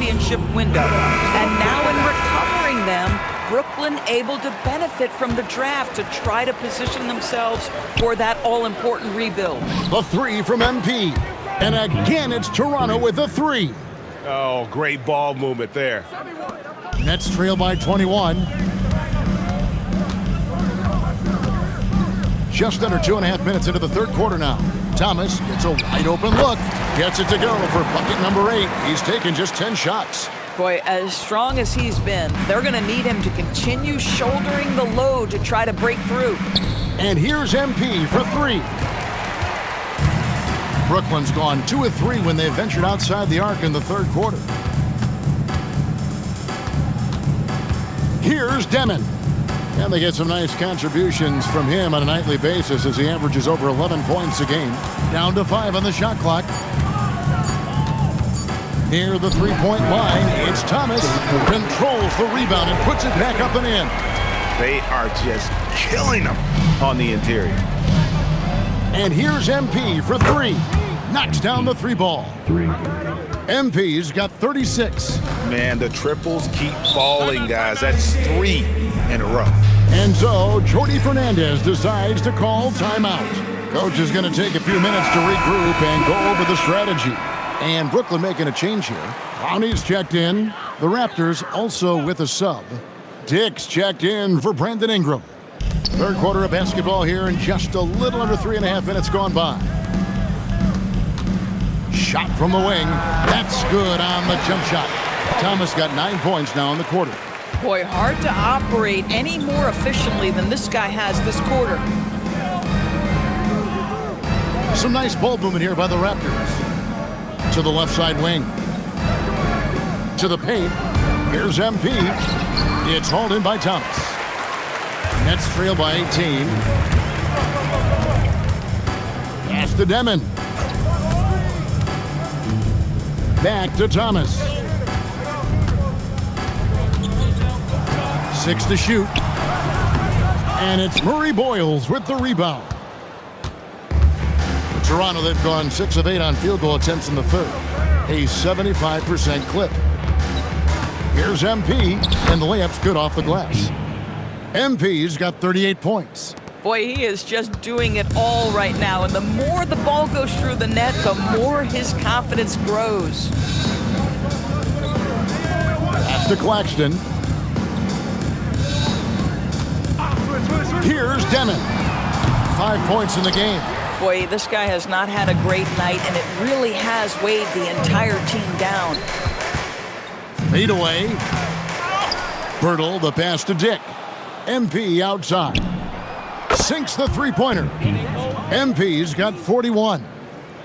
championship window. And now in recovering them, Brooklyn able to benefit from the draft to try to position themselves for that all-important rebuild. The three from MP. And again, it's Toronto with the three. Oh, great ball movement there. Nets trail by 21. Just under 2.5 minutes into the third quarter now. Thomas gets a wide open look. Gets it to go for bucket number 8. He's taken just 10 shots. Boy, as strong as he's been, they're going to need him to continue shouldering the load to try to break through. And here's MP for 3. Brooklyn's gone 2 of 3 when they ventured outside the arc in the third quarter. Here's Demon. And they get some nice contributions from him on a nightly basis as he averages over 11 points a game. Down to 5 on the shot clock. Near the three-point line, it's Thomas. Controls the rebound and puts it back up and in. They are just killing them on the interior. And here's MP for 3. Knocks down the 3-ball. MP's got 36. Man, the triples keep falling, guys. That's 3 in a row. And so, Jordi Fernandez decides to call timeout. Coach is going to take a few minutes to regroup and go over the strategy. And Brooklyn making a change here. Brownie's checked in. The Raptors also with a sub. Dix checked in for Brandon Ingram. Third quarter of basketball here in just a little under 3.5 minutes gone by. Shot from the wing. That's good on the jump shot. Thomas got 9 points now in the quarter. Boy, hard to operate any more efficiently than this guy has this quarter. Some nice ball movement here by the Raptors. To the left side wing. To the paint. Here's MP. It's hauled in by Thomas. Nets trail by 18. Pass to Demon. Back to Thomas. 6 to shoot. And it's Murray Boyles with the rebound. For Toronto, they've gone 6 of 8 on field goal attempts in the third. A 75% clip. Here's MP, and the layup's good off the glass. MP's got 38 points. Boy, he is just doing it all right now. And the more the ball goes through the net, the more his confidence grows. Pass to Claxton. Here's Demon. 5 points in the game. Boy, this guy has not had a great night, and it really has weighed the entire team down. Fade away. Bertle, the pass to Dick. MP outside. Sinks the three-pointer. MP's got 41.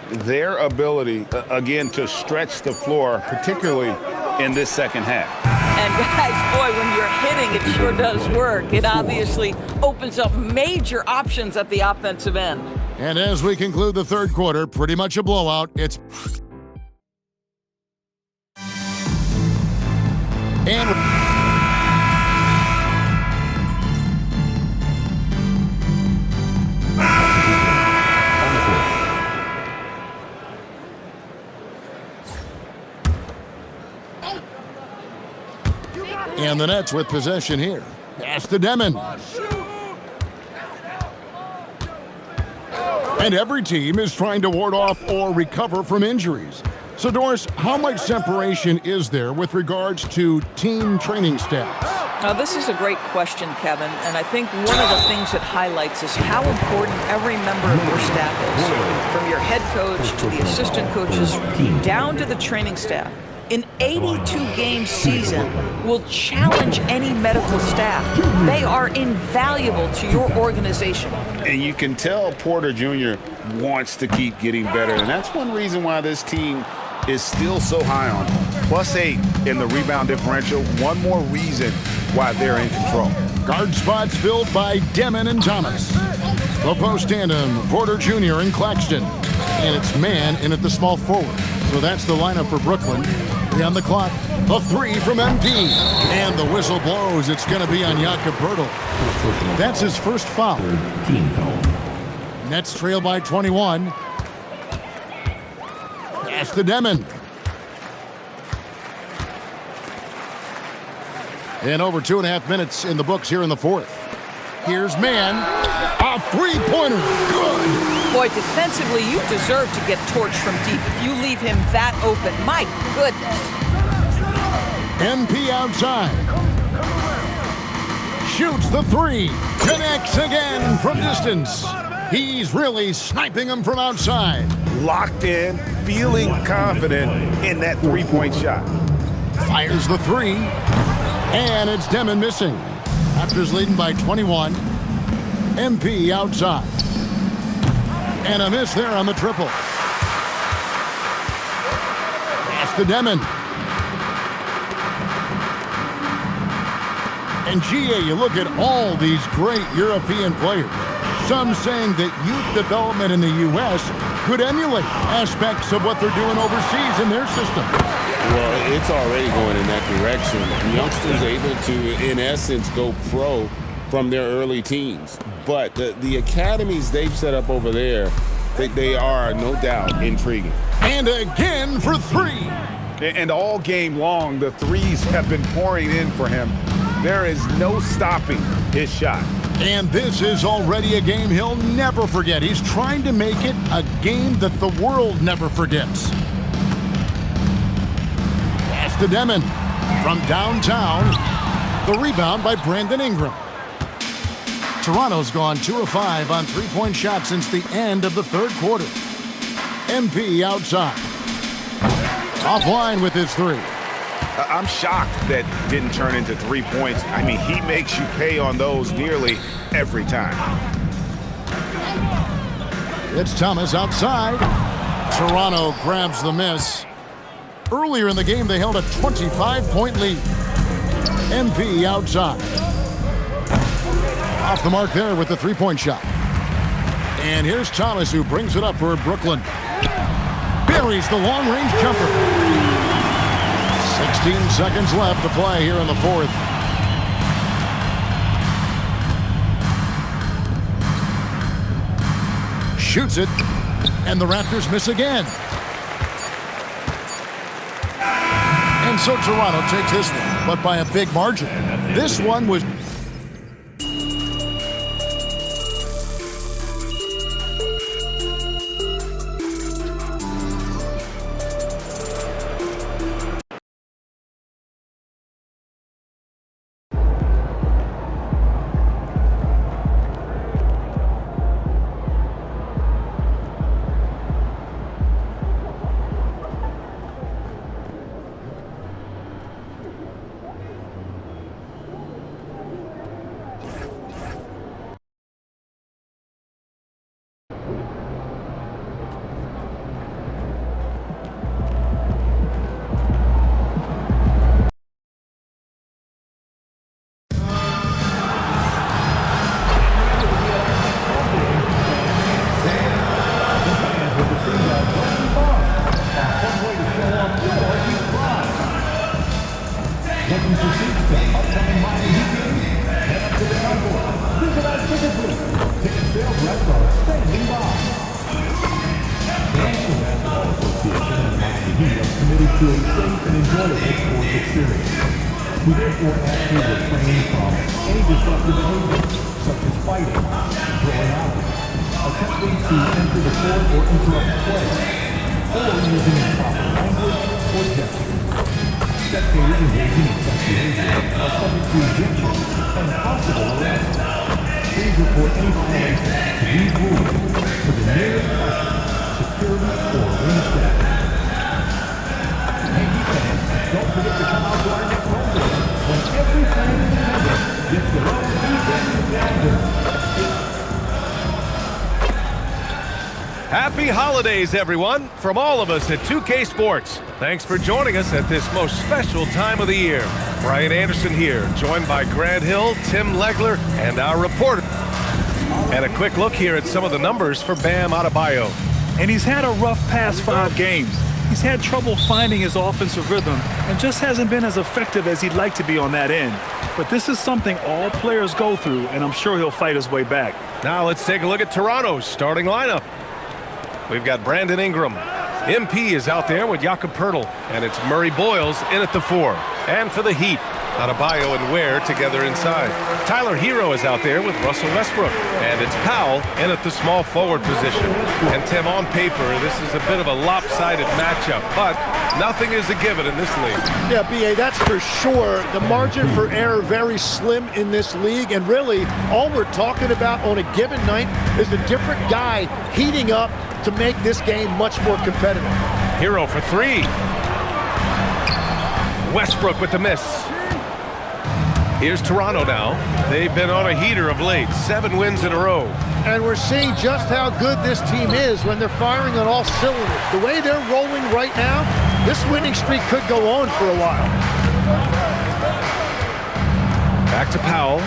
Their ability, again, to stretch the floor, particularly in this second half. And guys, boy, when you're hitting, it sure does work. It obviously opens up major options at the offensive end. And as we conclude the third quarter, pretty much a blowout. It's... And the Nets with possession here. Pass to Demon. And every team is trying to ward off or recover from injuries. So, Doris, how much separation is there with regards to team training staffs? Now, this is a great question, Kevin, and I think one of the things it highlights is how important every member of your staff is, from your head coach to the assistant coaches, down to the training staff. An 82-game season will challenge any medical staff. They are invaluable to your organization. And you can tell Porter Jr. wants to keep getting better, and that's one reason why this team is still so high on him. +8 in the rebound differential. One more reason why they're in control. Guard spots filled by Demon and Thomas. The post tandem, Porter Jr. and Claxton. And it's man in at the small forward. So that's the lineup for Brooklyn. On the clock, a three from MP. And the whistle blows. It's going to be on Jakob Bertel. That's his first foul. Nets trail by 21. Pass to Demon. And over 2.5 minutes in the books here in the fourth. Here's Mann. A three-pointer. Good. Boy, defensively, you deserve to get torched from deep. If you leave him that open, my goodness. MP outside. Shoots the three. Connects again from distance. He's really sniping them from outside. Locked in, feeling confident in that three-point shot. Fires the three. And it's Demon missing. Raptors leading by 21. MP outside. And a miss there on the triple. Pass to Demon. And GA, you look at all these great European players. Some saying that youth development in the U.S. could emulate aspects of what they're doing overseas in their system. Well, it's already going in that direction. Youngsters able to, in essence, go pro from their early teens. But the academies they've set up over there, they are, no doubt, intriguing. And again for three. And all game long, the threes have been pouring in for him. There is no stopping his shot. And this is already a game he'll never forget. He's trying to make it a game that the world never forgets. Pass to Demon from downtown. The rebound by Brandon Ingram. Toronto's gone 2 of 5 on three-point shots since the end of the third quarter. MP outside. Offline with his three. I'm shocked that didn't turn into 3 points. I mean, he makes you pay on those nearly every time. It's Thomas outside. Toronto grabs the miss. Earlier in the game, they held a 25-point lead. MP outside. Off the mark there with the three-point shot. And here's Thomas, who brings it up for Brooklyn. Buries the long-range jumper. 16 seconds left to play here in the fourth. Shoots it, and the Raptors miss again. And so Toronto takes this one, but by a big margin. This one was... We therefore ask you to refrain from any disruptive behavior, such as fighting, throwing out, attempting to enter the court or interrupt play, or using improper language or gestures. Spectators engaging in such behavior are subject to ejection and possible arrest. Please report any violation to these rules to the nearest usher, security, or ring staff. Don't forget to come out to our next home game when every fan in attendance gets their own defensive manager. Happy holidays, everyone, from all of us at 2K Sports. Thanks for joining us at this most special time of the year. Brian Anderson here, joined by Grant Hill, Tim Legler, and our reporter. And a quick look here at some of the numbers for Bam Adebayo. And he's had a rough past 5 games. He's had trouble finding his offensive rhythm and just hasn't been as effective as he'd like to be on that end. But this is something all players go through, and I'm sure he'll fight his way back. Now let's take a look at Toronto's starting lineup. We've got Brandon Ingram. MP is out there with Jakob Poeltl, and it's Murray Boyles in at the 4. And for the Heat, Adebayo and Ware together inside. Tyler Hero is out there with Russell Westbrook. And it's Powell in at the small forward position. And Tim, on paper, this is a bit of a lopsided matchup, but nothing is a given in this league. Yeah, B.A., that's for sure. The margin for error very slim in this league, and really all we're talking about on a given night is a different guy heating up to make this game much more competitive. Hero for three. Westbrook with the miss. Here's Toronto now. They've been on a heater of late. 7 wins in a row. And we're seeing just how good this team is when they're firing on all cylinders. The way they're rolling right now, this winning streak could go on for a while. Back to Powell.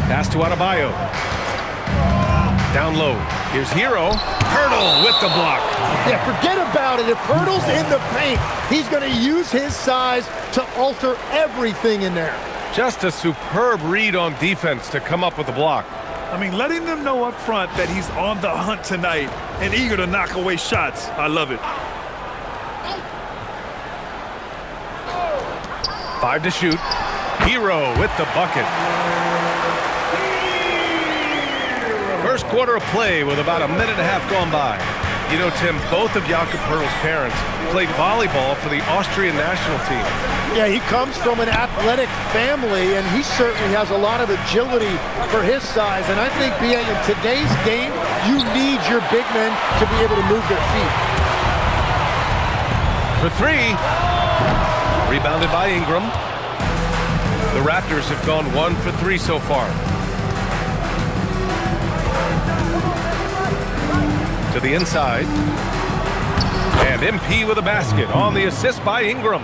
Pass to Adebayo. Down low. Here's Hero. Hurdle with the block. Yeah, forget about it. If Hurdle's in the paint, he's going to use his size to alter everything in there. Just a superb read on defense to come up with the block. I mean, letting them know up front that he's on the hunt tonight and eager to knock away shots. I love it. 5 to shoot. Hero with the bucket. First quarter of play with about a minute and a half gone by. You know, Tim, both of Jakob Poeltl's parents played volleyball for the Austrian national team. Yeah, he comes from an athletic family, and he certainly has a lot of agility for his size. And I think, B.A., in today's game, you need your big men to be able to move their feet. For three. Rebounded by Ingram. The Raptors have gone 1 for 3 so far. To the inside. And MP with a basket on the assist by Ingram.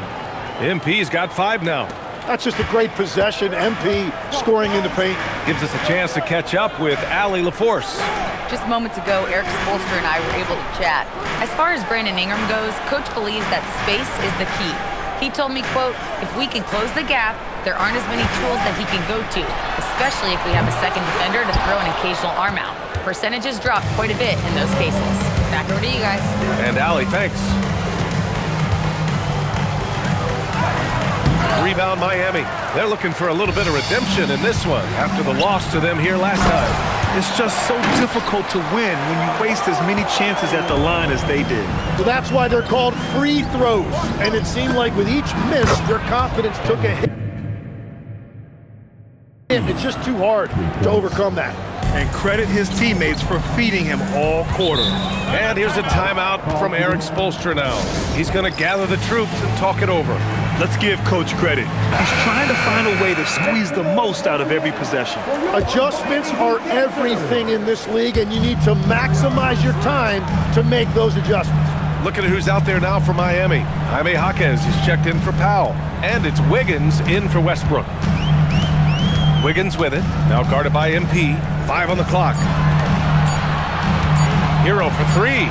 MP's got 5 now. That's just a great possession. MP scoring in the paint. Gives us a chance to catch up with Allie LaForce. Just moments ago, Eric Spoelstra and I were able to chat. As far as Brandon Ingram goes, Coach believes that space is the key. He told me, quote, if we can close the gap, there aren't as many tools that he can go to, especially if we have a second defender to throw an occasional arm out. Percentages drop quite a bit in those cases. Back over to you guys. And Allie, thanks. Rebound Miami. They're looking for a little bit of redemption in this one after the loss to them here last time. It's just so difficult to win when you waste as many chances at the line as they did. So that's why they're called free throws. And it seemed like with each miss, their confidence took a hit. It's just too hard to overcome that. And credit his teammates for feeding him all quarter. And here's a timeout from Eric Spoelstra now. He's going to gather the troops and talk it over. Let's give Coach credit. He's trying to find a way to squeeze the most out of every possession. Adjustments are everything in this league, and you need to maximize your time to make those adjustments. Look at who's out there now for Miami. Jaime Jaquez is checked in for Powell. And it's Wiggins in for Westbrook. Wiggins with it, now guarded by MP. 5 on the clock. Hero for 3.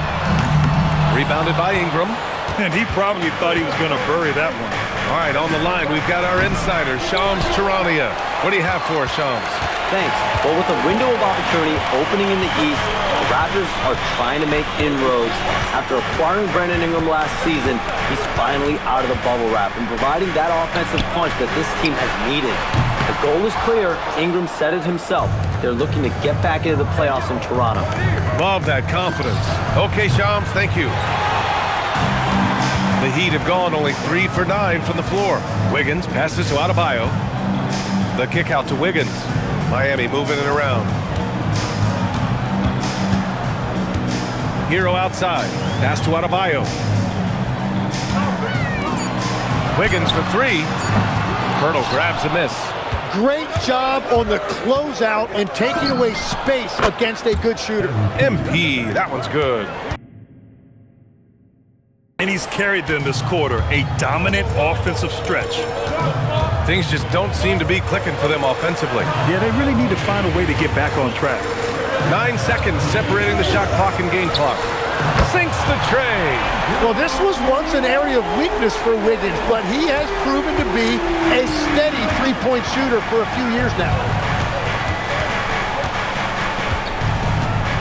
Rebounded by Ingram. And he probably thought he was going to bury that one. All right, on the line, we've got our insider, Shams Charania. What do you have for us, Shams? Thanks. Well, with a window of opportunity opening in the East, the Raptors are trying to make inroads. After acquiring Brandon Ingram last season, he's finally out of the bubble wrap and providing that offensive punch that this team has needed. The goal is clear. Ingram said it himself. They're looking to get back into the playoffs in Toronto. Love that confidence. Okay, Shams, thank you. The Heat have gone only 3 for 9 from the floor. Wiggins passes to Adebayo. The kick out to Wiggins. Miami moving it around. Hero outside. Pass to Adebayo. Wiggins for 3. Poeltl grabs a miss. Great job on the closeout and taking away space against a good shooter. MP, that one's good. And he's carried them this quarter, a dominant offensive stretch. Things just don't seem to be clicking for them offensively. Yeah, they really need to find a way to get back on track. 9 seconds separating the shot clock and game clock. Sinks the tray. Well, this was once an area of weakness for Wiggins, but he has proven to be a steady three-point shooter for a few years now.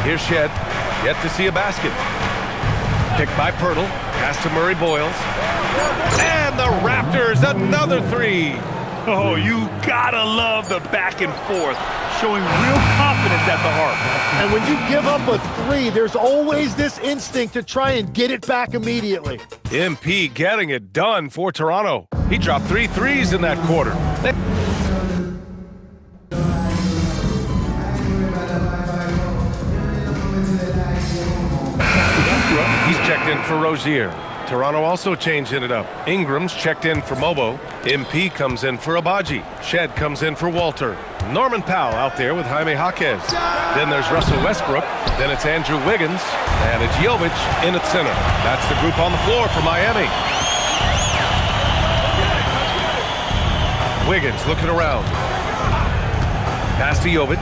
Here's Shed. Yet to see a basket. Picked by Poeltl. Pass to Murray Boyles. And the Raptors fires another three. Oh, you gotta love the back and forth, showing real confidence at the arc. And when you give up a three, there's always this instinct to try and get it back immediately. MP getting it done for Toronto. He dropped 3 threes in that quarter. He's checked in for Rozier. Toronto also changing it up. Ingram's checked in for Mobo. MP comes in for Abaji. Shed comes in for Walter. Norman Powell out there with Jaime Jaquez. Then there's Russell Westbrook. Then it's Andrew Wiggins. And it's Jovic in at center. That's the group on the floor for Miami. Wiggins looking around. Pass to Jovic.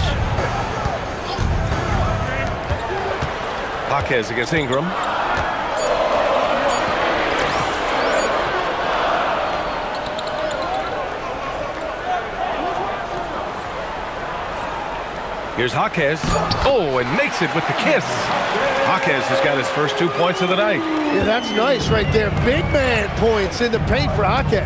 Jaquez against Ingram. Here's Jaquez. Oh, and makes it with the kiss. Jaquez has got his first 2 points of the night. Yeah, that's nice right there. Big man points in the paint for Jaquez.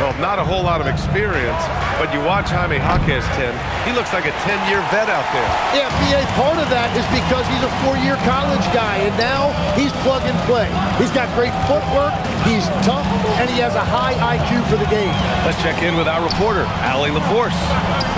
Well, not a whole lot of experience, but you watch Jaime Jaquez, Tim. He looks like a 10-year vet out there. Yeah, BA, part of that is because he's a 4-year college guy, and now he's plug and play. He's got great footwork, he's tough, and he has a high IQ for the game. Let's check in with our reporter, Allie LaForce.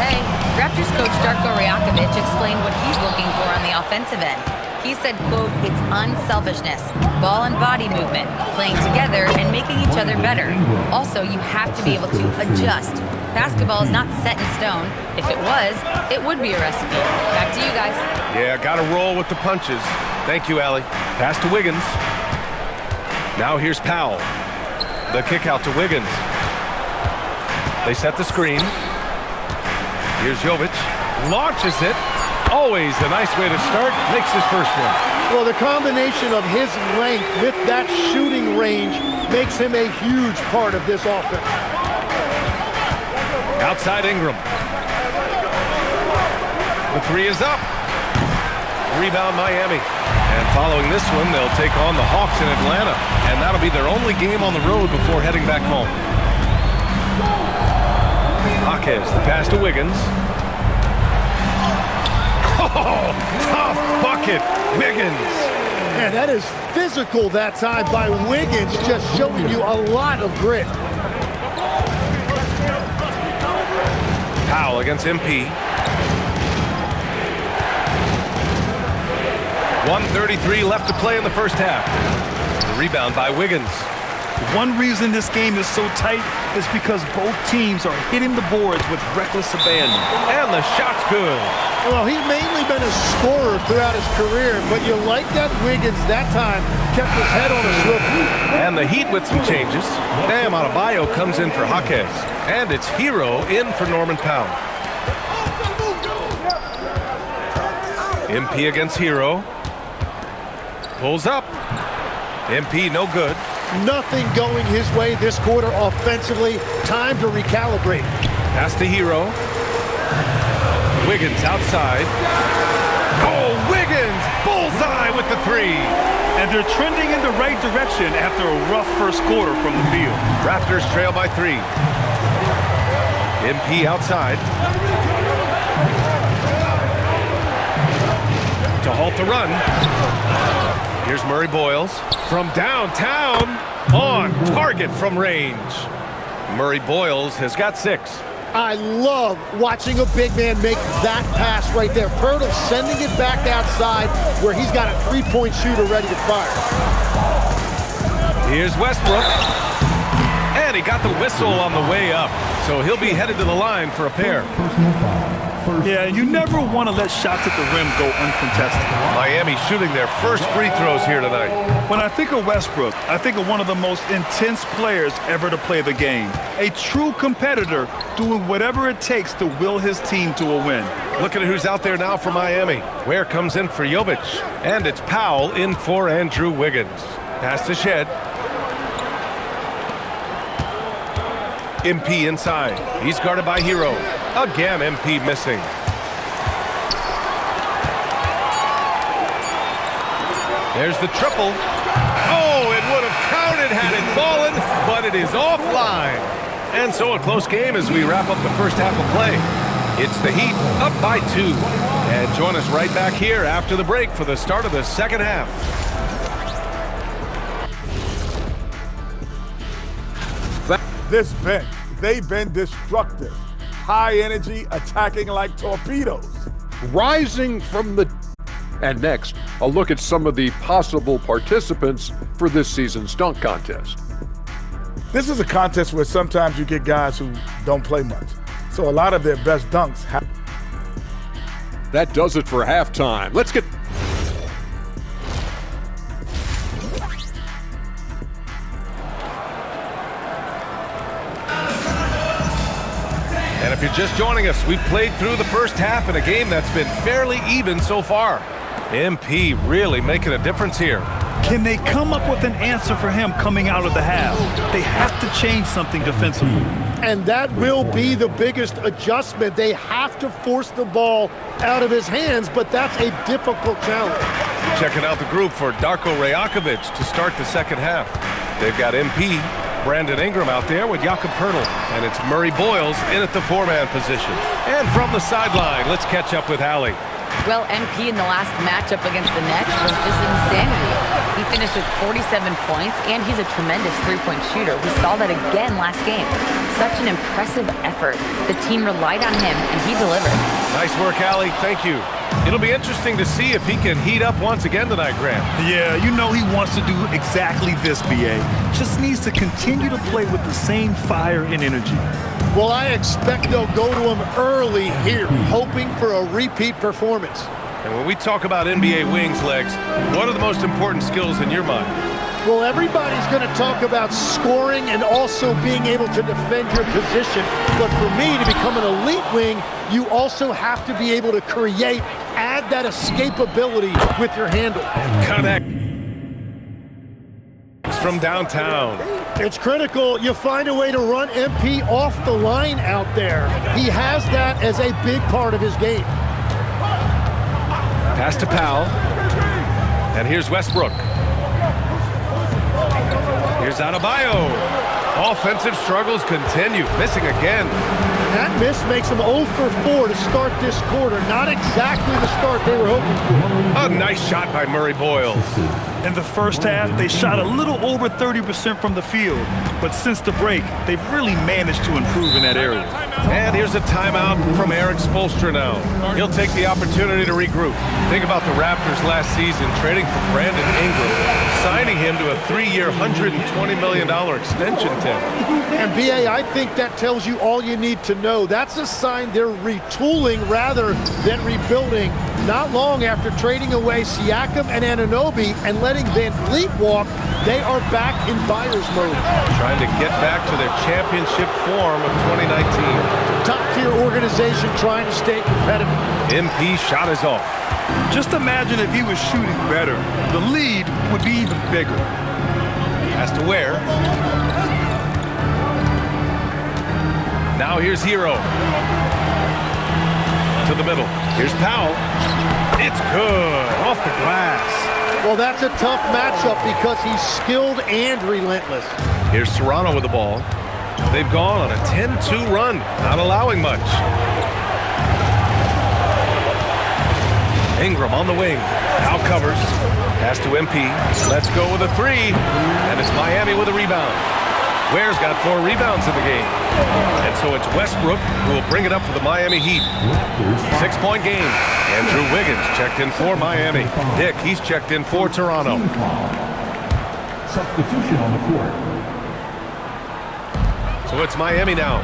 Hey, Raptors coach Darko Rajakovic explained what he's looking for on the offensive end. He said, quote, it's unselfishness, ball and body movement, playing together and making each other better. Also, you have to be able to adjust. Basketball is not set in stone. If it was, it would be a recipe. Back to you guys. Yeah, got to roll with the punches. Thank you, Allie. Pass to Wiggins. Now here's Powell. The kick out to Wiggins. They set the screen. Here's Jovic. Launches it. Always a nice way to start. Makes his first one. Well, the combination of his length with that shooting range makes him a huge part of this offense. Outside Ingram. The three is up. Rebound Miami. And following this one, they'll take on the Hawks in Atlanta. And that'll be their only game on the road before heading back home. Jaquez, the pass to Wiggins. Oh, tough bucket, Wiggins. Man, that is physical that time by Wiggins, just showing you a lot of grit. Powell against MP. 1:33 left to play in the first half. The rebound by Wiggins. One reason this game is so tight is because both teams are hitting the boards with reckless abandon. And the shot's good. Well, he's mainly been a scorer throughout his career, but you like that Wiggins that time kept his head on a swivel. And the Heat with some changes. Bam Adebayo comes in for Jaquez. And it's Hero in for Norman Powell. MP against Hero. Pulls up. MP no good. Nothing going his way this quarter offensively. Time to recalibrate. Pass to Hero. Wiggins outside. Oh, Wiggins! Bullseye with the three. And they're trending in the right direction after a rough first quarter from the field. Raptors trail by 3. MP outside. To halt the run. Here's Murray Boyles from downtown, on target from range. Murray Boyles has got 6. I love watching a big man make that pass right there. Pirtle sending it back outside where he's got a three-point shooter ready to fire. Here's Westbrook. And he got the whistle on the way up. So he'll be headed to the line for a pair. Yeah, you never want to let shots at the rim go uncontested. Miami shooting their first free throws here tonight. When I think of Westbrook, I think of one of the most intense players ever to play the game. A true competitor doing whatever it takes to will his team to a win. Look at who's out there now for Miami. Ware comes in for Jovic. And it's Powell in for Andrew Wiggins. Pass to Shed. MP inside. He's guarded by Hero. Again, MP missing. There's the triple. Oh, it would have counted. it had it fallen, but it is offline. And so a close game as we wrap up the first half of play. It's the Heat up by 2. And join us right back here after the break for the start of the second half. This bench, they've been destructive. High energy, attacking like torpedoes. Rising from the... And next, a look at some of the possible participants for this season's dunk contest. This is a contest where sometimes you get guys who don't play much. So a lot of their best dunks happen. That does it for halftime. Let's get... And if you're just joining us, we've played through the first half in a game that's been fairly even so far. MP really making a difference here. Can they come up with an answer for him coming out of the half? They have to change something defensively. And that will be the biggest adjustment. They have to force the ball out of his hands, but that's a difficult challenge. Checking out the group for Darko Rajakovic to start the second half. They've got MP, Brandon Ingram out there with Jakob Poeltl, and it's Murray Boyles in at the 4-man position. And from the sideline, let's catch up with Hallie. Well, MP in the last matchup against the Nets was just insanity. He finished with 47 points, and he's a tremendous three-point shooter. We saw that again last game. Such an impressive effort. The team relied on him, and he delivered. Nice work, Hallie. Thank you. It'll be interesting to see if he can heat up once again tonight, Grant. Yeah, you know he wants to do exactly this, B.A. Just needs to continue to play with the same fire and energy. Well, I expect they'll go to him early here, hoping for a repeat performance. And when we talk about NBA wings, Legs, what are the most important skills in your mind? Well, everybody's going to talk about scoring and also being able to defend your position. But for me, to become an elite wing, you also have to be able to create, add that escapability with your handle. Connect from downtown. It's critical. You find a way to run MP off the line out there. He has that as a big part of his game. Pass to Powell. And here's Westbrook. Here's Adebayo. Offensive struggles continue. Missing again. That miss makes them 0 for 4 to start this quarter. Not exactly the start they were hoping for. A nice shot by Murray Boyles. In the first half, they shot a little over 30% from the field. But since the break, they've really managed to improve in that area. And here's a timeout from Eric Spoelstra now. He'll take the opportunity to regroup. Think about the Raptors last season trading for Brandon Ingram, signing him to a 3-year, $120 million extension, Tim. And B.A., I think that tells you all you need to know. That's a sign they're retooling rather than rebuilding. Not long after trading away Siakam and Anunoby and letting Van Vliet walk, they are back in buyer's mode. Trying to get back to their championship form of 2019. Top-tier organization trying to stay competitive. MP shot is off. Just imagine if he was shooting better. The lead would be even bigger. Pass to Ware. Now here's Hero. To the middle. Here's Powell. It's good. Off the glass. Well, that's a tough matchup because he's skilled and relentless. Here's Toronto with the ball. They've gone on a 10-2 run, not allowing much. Ingram on the wing. Now covers. Pass to MP. Let's go with a 3. And it's Miami with a rebound. Ware's got 4 rebounds in the game. And so it's Westbrook who will bring it up for the Miami Heat. 6-point game. Andrew Wiggins checked in for Miami. Dick, he's checked in for Toronto. Substitution on the court. So it's Miami now.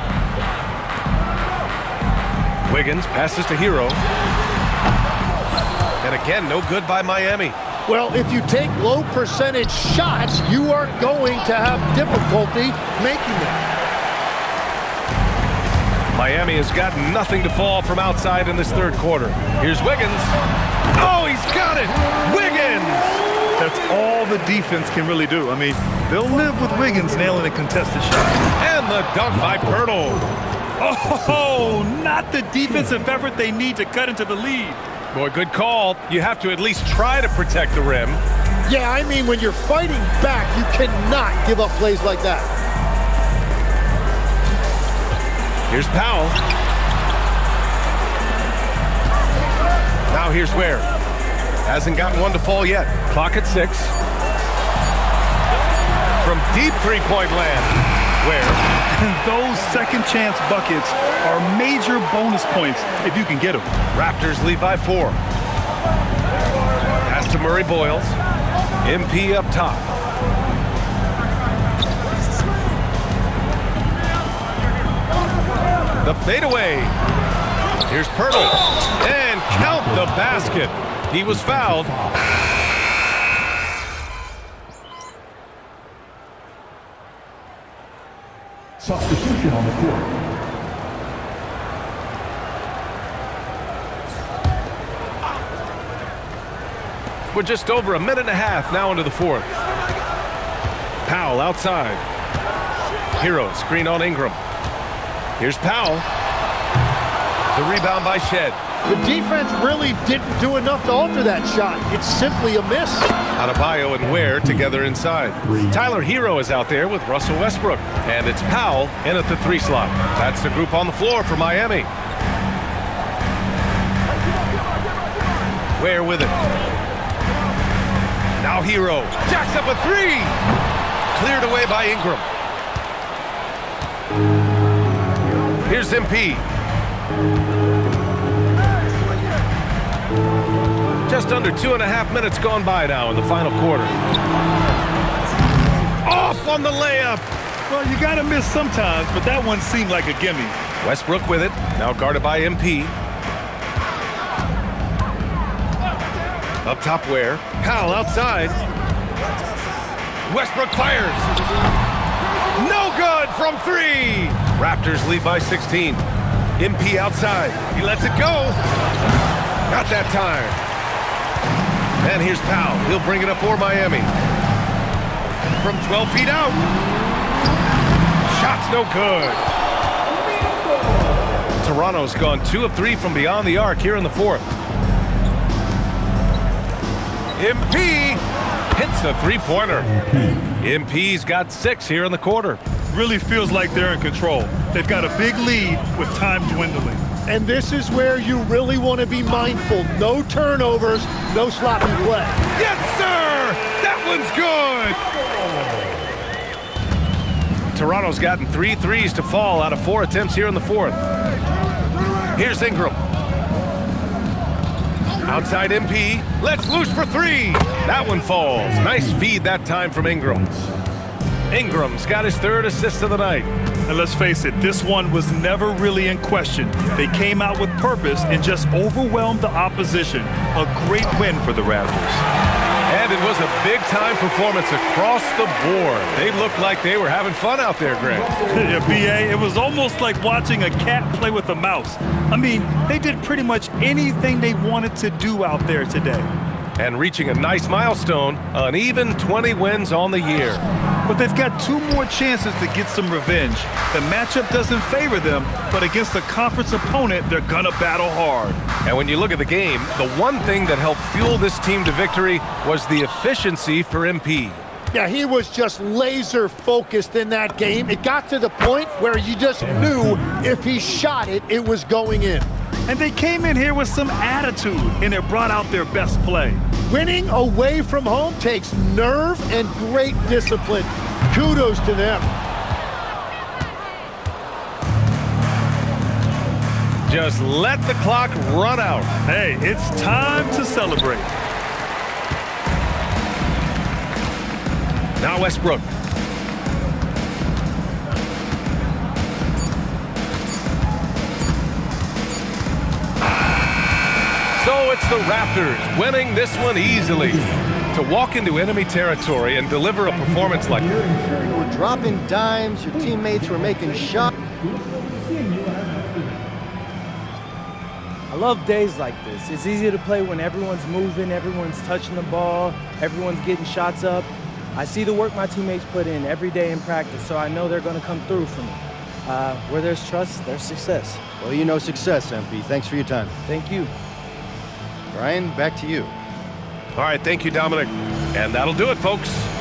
Wiggins passes to Hero. And again, no good by Miami. Well, if you take low percentage shots, you are going to have difficulty making them. Miami has got nothing to fall from outside in this third quarter. Here's Wiggins. Oh, he's got it! Wiggins! That's all the defense can really do. I mean, they'll live with Wiggins nailing a contested shot. And the dunk by Poeltl. Oh, not the defensive effort they need to cut into the lead. Boy, good call. You have to at least try to protect the rim. Yeah, I mean, when you're fighting back, you cannot give up plays like that. Here's Powell. Now here's Ware. Hasn't gotten one to fall yet. Clock at 6. From deep three-point land. Ware. Those second chance buckets are major bonus points if you can get them. Raptors lead by 4. Pass to Murray Boyles. MP up top. The fadeaway. Here's Pirtle. And count the basket. He was fouled. Substitution on the court. We're just over a minute and a half now into the 4th. Powell outside. Hero screen on Ingram. Here's Powell. The rebound by Shed. The defense really didn't do enough to alter that shot. It's simply a miss. Adebayo and Ware together inside. Tyler Hero is out there with Russell Westbrook. And it's Powell in at the 3 slot. That's the group on the floor for Miami. Ware with it. Now Hero jacks up a 3. Cleared away by Ingram. Here's MP. Just under 2.5 minutes gone by now in the final quarter. Off on the layup. Well, you got to miss sometimes, but that one seemed like a gimme. Westbrook with it, now guarded by MP. Up top Ware. Powell outside. Westbrook fires. No good from 3. Raptors lead by 16. MP outside. He lets it go. Not that time. And here's Powell. He'll bring it up for Miami. From 12 feet out. Shot's no good. Toronto's gone 2 of 3 from beyond the arc here in the 4th. MP hits a 3-pointer. MP's got 6 here in the quarter. Really feels like they're in control. They've got a big lead with time dwindling. And this is where you really want to be mindful. No turnovers, no sloppy play. Yes, sir! That one's good! Toronto's gotten 3 threes to fall out of 4 attempts here in the 4th. Here's Ingram. Outside MP. Let's loose for 3. That one falls. Nice feed that time from Ingram. Ingram's got his 3rd assist of the night. And let's face it, this one was never really in question. They came out with purpose and just overwhelmed the opposition. A great win for the Raptors. And it was a big-time performance across the board. They looked like they were having fun out there, Greg. Yeah, B.A., it was almost like watching a cat play with a mouse. I mean, they did pretty much anything they wanted to do out there today. And reaching a nice milestone, an even 20 wins on the year. But they've got 2 more chances to get some revenge. The matchup doesn't favor them, but against a conference opponent, they're gonna battle hard. And when you look at the game, the one thing that helped fuel this team to victory was the efficiency for MP. Yeah, he was just laser focused in that game. It got to the point where you just knew if he shot it, it was going in. And they came in here with some attitude, and it brought out their best play. Winning away from home takes nerve and great discipline. Kudos to them. Just let the clock run out. Hey, it's time to celebrate. Now Westbrook. So it's the Raptors winning this one easily. To walk into enemy territory and deliver a performance like that. You were dropping dimes, your teammates were making shots. I love days like this. It's easy to play when everyone's moving, everyone's touching the ball, everyone's getting shots up. I see the work my teammates put in every day in practice, so I know they're going to come through for me. Where there's trust, there's success. Well, you know success, MP. Thanks for your time. Thank you. Brian, back to you. All right, thank you, Dominic. And that'll do it, folks.